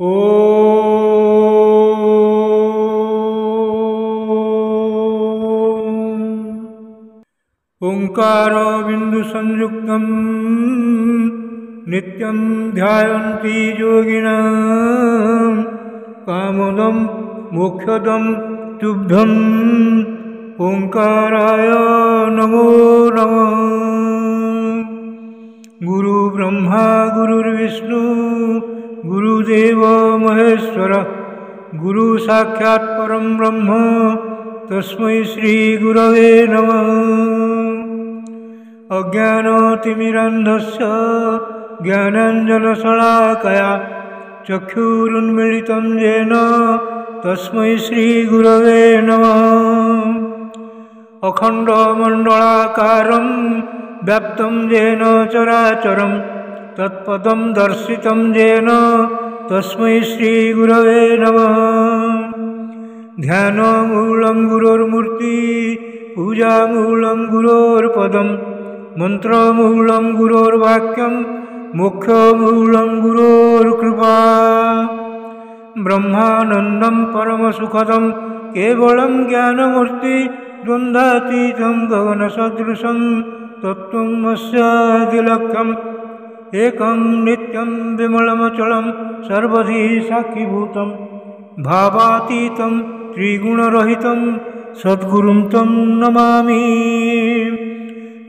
ओंकारो बिंदु संयुक्तं नित्यं ध्यायन्ति योगिनः कामदं मोक्षदं तुभ्यं ओंकाराय नमो नमः। गुरु ब्रह्मा गुरुर्विष्णु गुरुदेव महेश्वर गुरु साक्षात् परं ब्रह्म तस्मै श्री गुरवे नमः। अज्ञानतिमिरान्धस्य ज्ञानाञ्जनशलाकया चक्षुरुन्मीलितं येन तस्मै श्री गुरवे नमः। अखण्डमण्डलाकारं व्याप्तं येन चराचरं तत्पदं दर्शितं येन तस्मै श्री गुरवे नमः। ध्यानमूलं गुरोर्मूर्ति पूजामूलं गुरोर्पदं मंत्रमूलं गुरोर्वाक्यं मोक्षमूलं गुरोर्कृपा। ब्रह्मानन्दं परमसुखदं केवलं ज्ञानमूर्ति द्वन्द्वातीतं गगनसदृशं तत्त्वमस्यादिलक्ष्यम् एकं नित्यं विमलमचलं सर्वधी साक्षीभूतं भावातीतं त्रिगुणरहितं सद्गुरुं तं नमामि।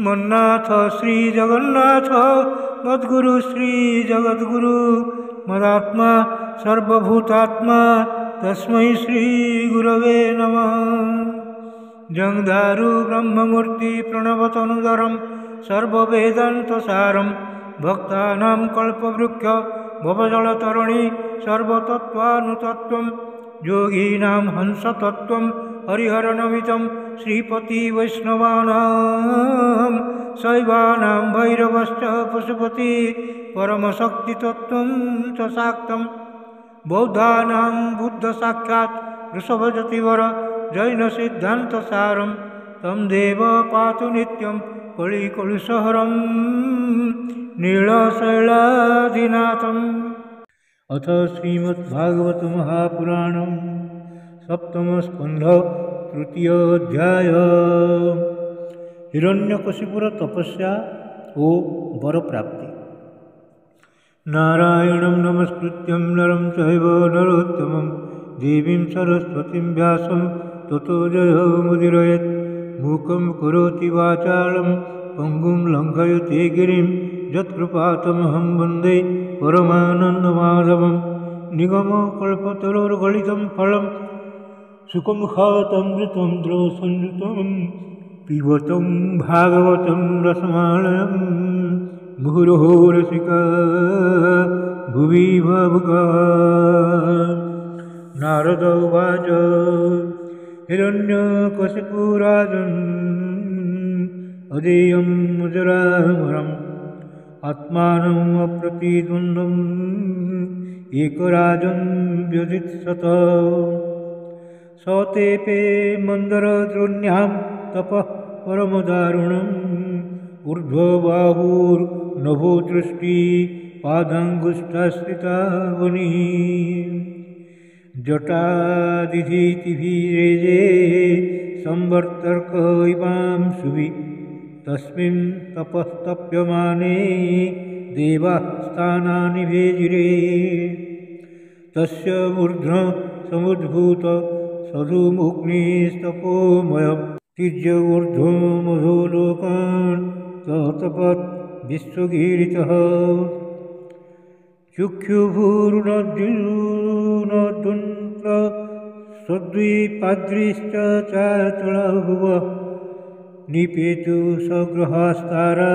मन्नाथ श्री जगन्नाथ मद्गुरु श्री जगद्गुरु मदात्मा सर्वभूतात्मा तस्मै श्री गुरवे नमः। जंदारु ब्रह्ममूर्ति प्रणवतनुदरं सर्ववेदान्तसारं भक्तानां कल्पवृक्ष भवजलतरणी सर्वतत्त्वानुतत्त्वं योगीनां हंसतत्त्वं हरिहरनमितं श्रीपति वैष्णवानां शैवानां भैरवश्च पशुपति परमशक्तितत्त्वं च शाक्तं बौद्धानां बुद्धसाक्षात् वृषभजतिवर जैनसिद्धान्तसारं तं देव पातु नित्यं कलिकलुषहरं नीलशैलाधिनाथम्। अथ श्रीमद्भागवत महापुराणं सप्तमस्कन्ध तृतीयोऽध्याय। हिरण्यकशिपुर तपस्या ओ वरप्राप्ति। नारायणं नमस्कृत्यं नरं चैव नरोत्तमं देवीं सरस्वतीं व्यासं ततो जयमुदीरयेत्। मूकं करोति वाचालं पङ्गुं लङ्घयते गिरिं यत्कृपातमहं वन्दे परमानन्दमाधवं। निगमकल्पतरोर्गलितं फलं सुखमुखातमृतं द्रवसंयुतं पिबतं भागवतं रसमालयं मुहुरहो रसिका भुवि भावुका। नारद उवाच हिरण्यकशिपुराजन् अदेयं मुजरामरम् आत्मानम् अप्रतिद्वन्द्वम् एकराजं व्यधित्सत। सतेपे मन्दरद्रोण्यां तपः परमदारुणम् ऊर्ध्वबाहुर्नभो दृष्टि पादाङ्गुष्ठाश्रिता वनिः। जटादिधीतिभिरेजे संवर्तर्क इवां शुभि तस्मिन् तपस्तप्यमाने देवाः स्थानानि भेजिरे। तस्य मूर्ध्न समुद्भूत सधुमुग्निस्तपोमयं तिर्य ऊर्ध्वमधो लोकान् ततपत् विश्वगीरितः। चुक्षुभूर्नद्युनद्वन्द्व सद्विपाद्रिश्च चातुलभुव निपेतु सग्रहास्तारा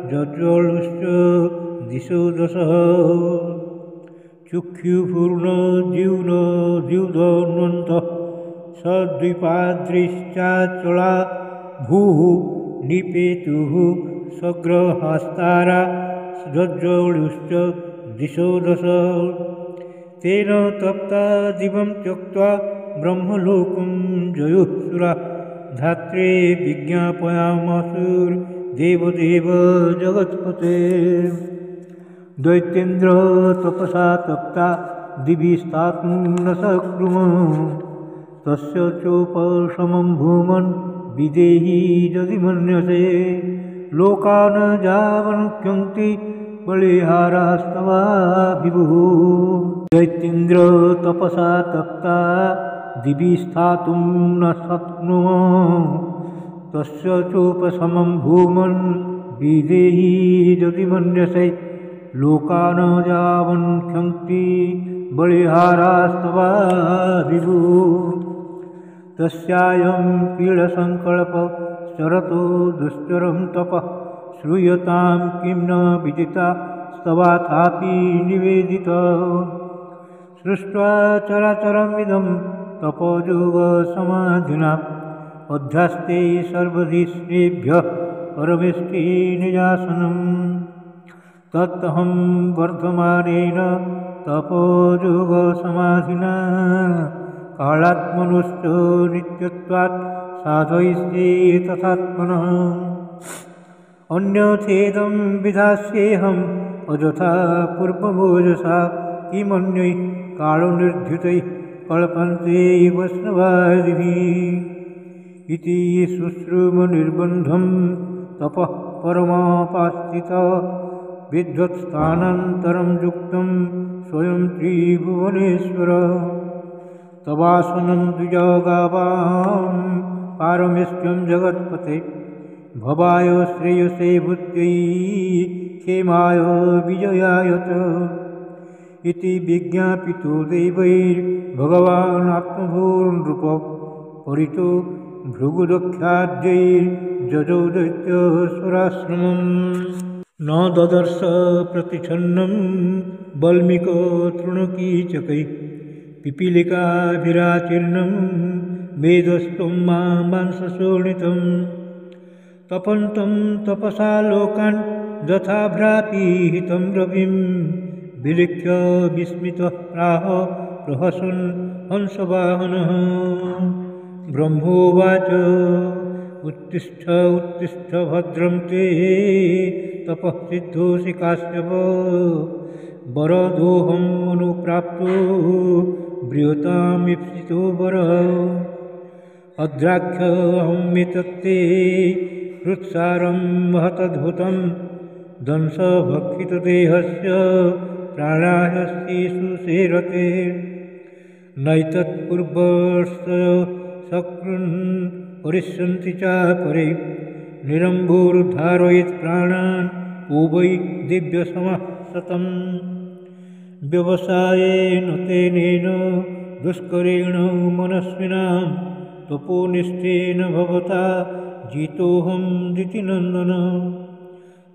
जज्ज्वलुश्च दिशो दशः। चुक्षुपूर्णद्युनद्युधन्वन्तः सद्विपाद्रिश्चाचला भूः निपेतुः सग्रहास्तारा जज्ज्वलुश्च दिशो दश। तेन तप्ता दिवं त्यक्त्वा ब्रह्मलोकं जयुःसुरा धात्रे विज्ञापयामासुर्देवदेव जगत्पते। दैत्येन्द्र तपसा तप्ता दिवि स्थातुं न शक्नुम तस्य चोपशमं भूमन् विदेहि यदि मन्यसे लोकान् यावनुक्यन्ति बलिहारास्तवा विभुः दैत्येन्द्र तपसा तप्ता दिवि स्थातुं न शक्नुम तस्य चोपशमं भूमन् विदेहि यदि मन्यसे लोकान् यावनुक्यन्ति बलिहारास्तवा विभुः तस्यायं पीडसङ्कल्प शरतो दुश्चरं तपः श्रूयतां किं न विदिता स्तवाथापि निवेदिता सृष्ट्वा चराचरमिदं तपोयोगसमाधिना अध्यास्ते सर्वधिष्णेभ्यः परमेष्टि निजासनं तत्तहं वर्धमानेन तपोयोगसमाधिना कालात्मनश्च नित्यत्वात् साधयिष्ये तथात्मनः अन्यथेदं विधास्येऽहम् अजथा पूर्वमोजसा किमन्यैः कालनिर्धृतैः कल्पन्ते वैष्णवादिभिः इति शुश्रूमनिर्बन्धं तपः परमापास्थितः विद्वत्स्थानान्तरं युक्तं स्वयं त्रिभुवनेश्वरः तवासनं द्विजगावां पारमेष्ठ्यं जगत्पते भवाय श्रेयसे भूत्यै क्षेमाय विजयाय च इति विज्ञापितो देवैर्भगवान् आत्मभूर्नृप परितो भृगुदक्षाद्यैर्जजौ दैत्यसुराश्रमम् न ददर्श प्रतिच्छन्नं वल्मीको तृणकीचकैः पिपीलिकाभिराचीर्णं मेदस्त्वं मांसशोणितं तपन्तं तपसा लोकान् यथा भ्रातीहितं रविं विलिख्य विस्मितः प्राह प्रहसन् हंसवाहनः ब्रह्मोवाच उत्तिष्ठ उत्तिष्ठ भद्रं ते तपः सिद्धोऽसि काश्यप वरदोऽहम् अनुप्राप्तो बृहतामीप्सितो वरः अद्राक्षहमेतत्ते हृत्सारं महतद्भुतं दंशभक्षितदेहस्य प्राणायस्ति सुसेरते नैतत्पूर्वस्य सकृन् परिष्यन्ति चापरे निरम्भोर्धारयेत् प्राणान् उभै दिव्यसमः सतम् व्यवसायेन तेनेन दुष्करेण मनस्विनां तपोनिष्ठेन भवता जितोऽहं दितिनन्दन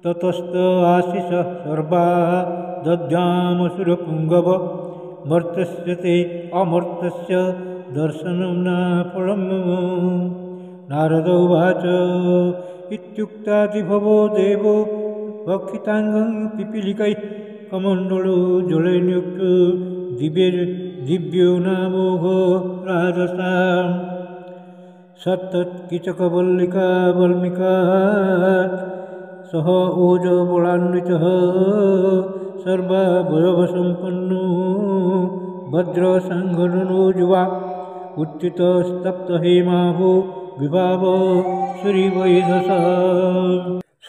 ततस्त आशिषः सर्वा दद्यामसुरपुङ्गव मर्त्यस्य ते अमर्त्यस्य दर्शनं न फलं मम नारद उवाच इत्युक्तादिभवो देवो भक्षिताङ्गं पिपीलिकैः कमण्डलो जलैर्युक्तो दिव्यो नामोघ राजसाम् सत्तत्किचकवल्लिका वल्मीकात् सह ओजबलान्वितः सर्वावयवसम्पन्नो वज्रसङ्घनो युवा उत्थितस्तप्तहेमाभो विभाव श्रीवैधसः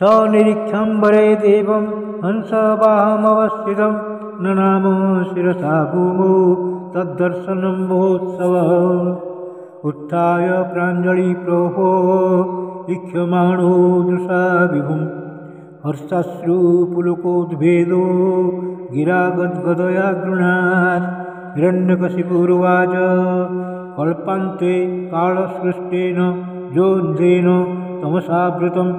स निरीक्षम्बरे देवं हंसवाहमवस्थितं ननाम शिरसा भूमौ तद्दर्शनं महोत्सवः उत्थाय प्राञ्जलिप्रोहो ईक्ष्यमाणो दृशा विभुं हर्षाश्रुपुलकोद्भेदो गिरा गद्गदया गृह्णात् हिरण्यकशिपुरुवाच कल्पान्ते कालसृष्टेन योऽन्धेन तमसावृतम्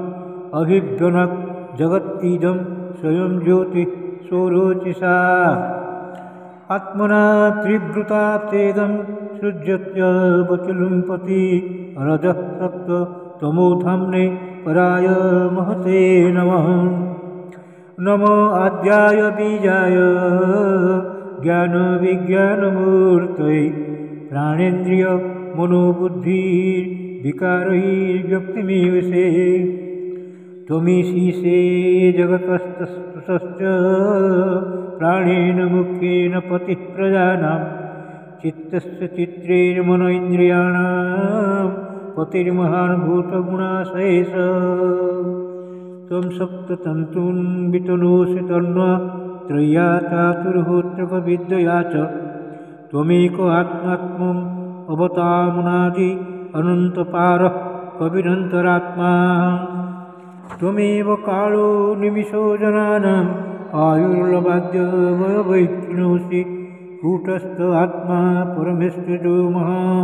अभिव्यनक् जगत्तीदं स्वयं ज्योतिः स्वरोचिषा आत्मना त्रिवृताप्तेदं सृज्यत्यवचलुम्पति रजः सत्त्वतमोधाम्ने पराय महते नमः नमो आद्याय बीजाय ज्ञानविज्ञानमूर्तये प्राणेन्द्रिय मनोबुद्धिर्विकारैर्व्यक्तिमीवसे त्वमीशीसे जगतस्तस्य प्राणेन मुख्येन पतिः प्रजानां चित्तस्य चित्रेर्मन इन्द्रियाणां पतिर्महान् भूतगुणाशयेश त्वं सप्ततन्तून् वितनोषि तन्वा त्रय्या चातुर्होत्रकविद्यया च त्वमेक आत्मात्मम् अवतामुनादि अनन्तपारः कविरन्तरात्मा त्वमेव कालो निमिषो जनानाम् आयुर्लवाद्यवैक्षिणोषि कूटस्थ आत्मा परमेश्वरो महां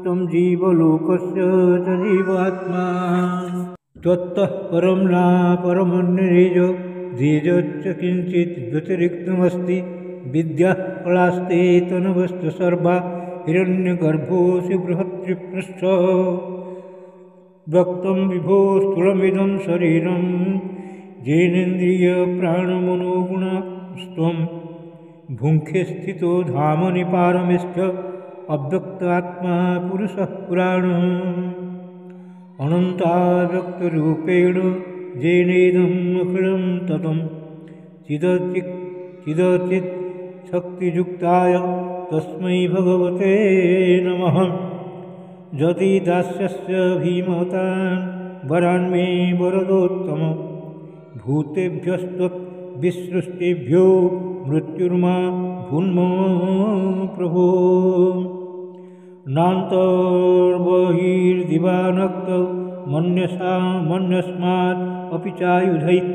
त्वं जीवलोकस्य च जीवात्मा त्वत्तः परं न परमन्येज द्विजच्च किञ्चित् व्यतिरिक्तमस्ति विद्याः फलास्ते तनवस्तु सर्वा हिरण्यगर्भोऽसि बृहत्त्रिपृष्ठ व्यक्तं विभो स्थूलमिदं शरीरं येनेन्द्रियप्राणमनोगुणस्त्वं भुङ्खे स्थितो धामनि पारमेश्च अव्यक्तात्मा पुरुषः पुराणः अनन्ताव्यक्तरूपेण येनेदम् अखिलं ततं चिदचित् शक्तियुक्ताय तस्मै भगवते नमः यदि दास्यस्य भीमतान् वरान् मे वरदोत्तम भूतेभ्यस्त्वद्विसृष्टिभ्यो मृत्युर्मा भून्मो प्रभो नान्तर्बहिर्दिवानक्त मन्यस्मात् अपि चायुधैः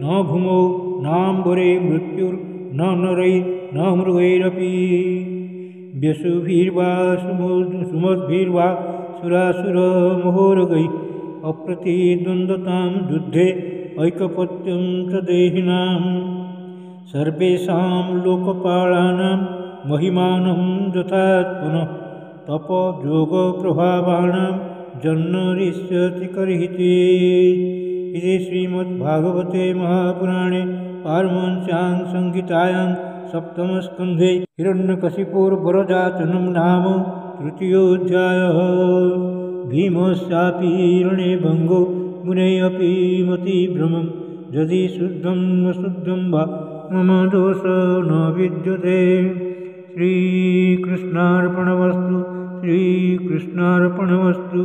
न भूमौ नाम्बरे मृत्युर्न नरैः न मृगैरपि व्यसुभिर्वा सुमद्भिर्वा सुरासुरमहोरगैः अप्रतिद्वन्द्वतां युद्धे ऐकपत्यं च देहिनां सर्वेषां लोकपालानां महिमानं यथात्मनः तपयोगप्रभावाणां जन्मरिष्यति कर्हिति इति श्रीमद्भागवते महापुराणे पारमहंस्यां संहितायां सप्तमस्कन्धे हिरण्यकशिपुर्वरजातनं नाम तृतीयोऽध्यायः भीमस्यापि रणे भङ्गो मुनेः अपि मतिभ्रमं यदि शुद्धं न शुद्धं वा मम दोषो न विद्यते श्रीकृष्णार्पणमस्तु श्रीकृष्णार्पणमस्तु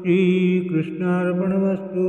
श्रीकृष्णार्पणमस्तु।